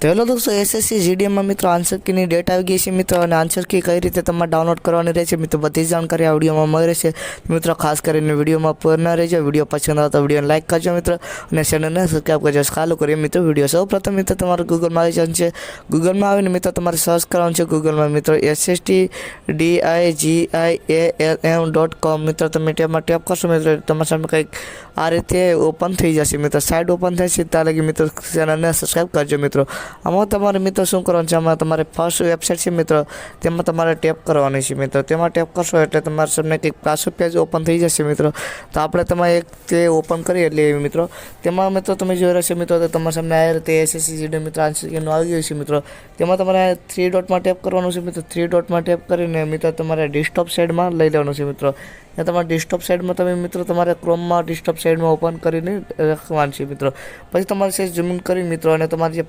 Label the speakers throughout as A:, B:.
A: તો હેલો દોસ્તો, એસએસસી જીડીએમમાં મિત્રો આન્સર કીની ડેટ આવી ગઈ છે મિત્રો, અને આન્સર કી કઈ રીતે તમારે ડાઉનલોડ કરવાની રહેશે મિત્રો, બધી જાણકારી આ વિડીયોમાં મળી રહેશે. મિત્રો ખાસ કરીને વિડીયોમાં પૂર્ણ રહેજો. વિડીયો પસંદ આવે તો વિડીયોને લાઈક કરજો મિત્રો, અને ચેનલને સબસ્ક્રાઈબ કરજો. ચાલુ કરીએ મિત્રો વિડીયો. સૌપ્રથમ મિત્રો તમારે ગૂગલમાં આવી જવાનું છે. ગૂગલમાં આવીને મિત્રો તમારે સર્ચ કરવાનું છે ગૂગલમાં મિત્રો SSTDIGIALM.com. મિત્રો તમે તેમાં ટેપ કરશો મિત્રો, તમારા સામે કંઈક આ રીતે ઓપન થઈ જશે મિત્રો. સાઇડ ઓપન થશે ત્યાં લગી મિત્રો ચેનલને સબસ્ક્રાઈબ કરજો મિત્રો. આમાં તમારે મિત્રો શું કરવાનું છે, આમાં તમારે ફર્સ્ટ વેબસાઇટ છે મિત્રો, તેમાં તમારે ટેપ કરવાની છે મિત્રો. તેમાં ટેપ કરશો એટલે તમારા સામે કંઈક પાછું પેજ ઓપન થઈ જશે મિત્રો. તો આપણે તમારે એક તે ઓપન કરીએ એટલે મિત્રો તેમાં મિત્રો તમે જોઈ રહેશે મિત્રો, તો તમારા સામે આ રીતે એસએસસી જીડીએમ મિત્રો આન્સર કીનું આવી ગયું છે મિત્રો. તેમાં તમારે 3 ડોટમાં ટેપ કરવાનું છે મિત્રો. 3 ડોટમાં ટેપ કરીને મિત્રો તમારે ડેસ્કટોપ સાઇડમાં લઈ લેવાનું છે મિત્રો. ત્યાં તમારે ડેસ્કટોપ સાઇડમાં તમે મિત્રો તમારે ક્રોમમાં ડેસ્કટોપ સાઇડમાં ઓપન કરીને રાખવાનું છે મિત્રો. પછી તમારે છે ઝૂમ ઇન કરી મિત્રો, અને તમારે જે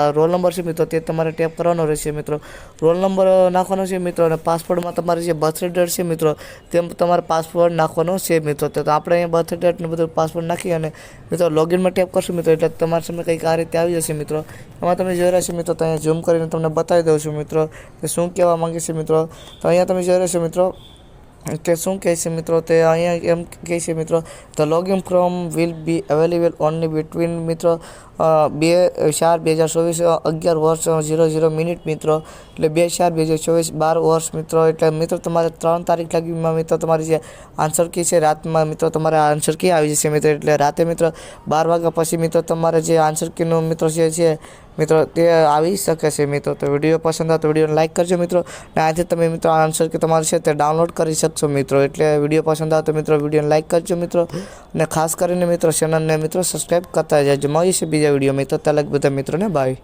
A: રોલ નંબર છે મિત્રો તે તમારે ટેપ કરવાનો રહેશે મિત્રો. રોલ નંબર નાખવાનો છે મિત્રો, અને પાસવર્ડમાં તમારે જે બર્થ ડેટ છે મિત્રો તેમ તમારે પાસવર્ડ નાખવાનો છે મિત્રો. તો આપણે અહીંયા બર્થ ડેટ ને બધું પાસવર્ડ નાખી અને મિત્રો લોગિનમાં ટેપ કરશું મિત્રો, એટલે તમારા સામે કંઈક આ રીતે આવી જશે મિત્રો. એમાં તમે જોઈ રહ્યા છો મિત્રો, તો અહીંયા ઝૂમ કરીને તમને બતાવી દઉં છું મિત્રો કે શું કહેવા માંગે છે મિત્રો. તો અહીંયા તમે જોઈ રહ્યા છો મિત્રો કે શું કહે છે મિત્રો, તે અહીંયા એમ કહે છે મિત્રો, the login from will be available only between મિત્રો 2/4/2024 11:00 મિત્રો, એટલે 2/4/2024 12 મિત્રો. એટલે મિત્રો તમારે 3 તારીખ લગીમાં મિત્રો તમારી જે આન્સર કી છે રાતમાં મિત્રો તમારે આન્સર કી આવી જશે મિત્રો. એટલે રાતે મિત્રો 12 વાગ્યા પછી મિત્રો તમારે જે આન્સર કીનું મિત્રો છે મિત્રો તે આવી શકે છે મિત્રો. તો વિડીયો પસંદ આવે તો વિડીયોને લાઈક કરજો મિત્રો, અને આજે તમે મિત્રો આન્સર કે તમારે છે તે ડાઉનલોડ કરી શકશો મિત્રો. એટલે વિડીયો પસંદ આવે તો મિત્રો વિડીયોને લાઈક કરજો મિત્રો, અને ખાસ કરીને મિત્રો ચેનલને મિત્રો સબસ્ક્રાઈબ કરતા જજો. મળીશું બીજા વિડીયો મિત્રો. ત્યાં લગ બધા મિત્રોને બાય.